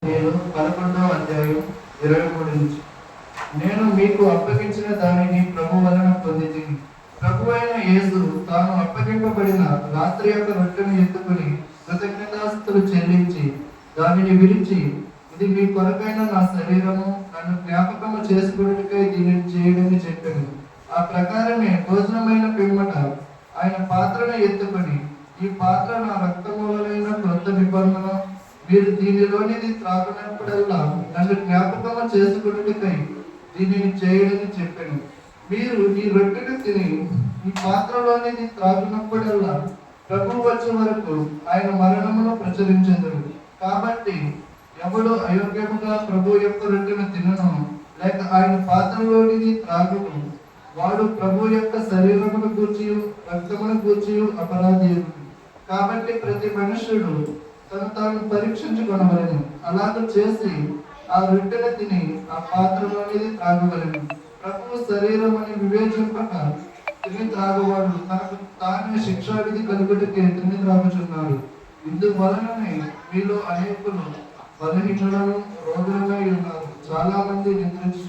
నేను 11వ అధ్యాయం 23 నుంచి. నేను మీకు అప్పగించిన దానిని ప్రభు వలన పొందితిని. ప్రభువైన యేసు తాను అప్పగింపబడిన రాత్రి యొక్క రొట్టెను ఎత్తుకుని కృతజ్ఞతాస్తుతులు చెల్లించి దానిని విరిచి, ఇది మీ కొరకైన నా శరీరము, నన్ను జ్ఞాపకము చేసుకున్నట్టుకై దీనిని చేయడని చెప్పాను. ఆ ప్రకారమే భోజనమైన పిమ్మట ఆయన పాత్రను ఎత్తుకొని, ఈ పాత్ర నా రక్తము వలన క్రొత్త నిబంధన, మీరు దీనిలోనిది త్రాగినప్పుడల్లా నన్ను జ్ఞాపకము చేసుకున్నట్టుకై దీనిని చేయడని చెప్పాను. మీరు ఈ రొట్టెను తిని ఈ పాత్రలోనిది త్రాగినప్పుడల్లా ప్రభు వచ్చే వరకు ఆయన మరణమును ప్రచురించెదరు. కాబట్టి ఎవడు అయోగ్యముగా ప్రభు యొక్క రొట్టెను తినను, లేక ఆయన పాత్రలోనిది త్రాగును, వాడు ప్రభు యొక్క శరీరమును గూర్చి రక్తమును గూర్చి అపరాధి. కాబట్టి ప్రతి మనుష్యుడు తను తాను పరీక్షించుకొనవలెను. అలాగ చేసి ఆ రొట్టెను తిని ఆ పాత్రలోనిది త్రాగవలెను. ప్రభు శరీరం అని వివేచింపక తిని త్రాగువాడు తనకు తానే శిక్షావిధి కలుగుటకే తిని త్రాగుచున్నాడు. ఇందువలననే మీలో అనేకులు బలహీనులను రోగులుగా ఉన్నారు, చాలా మంది నిద్రించు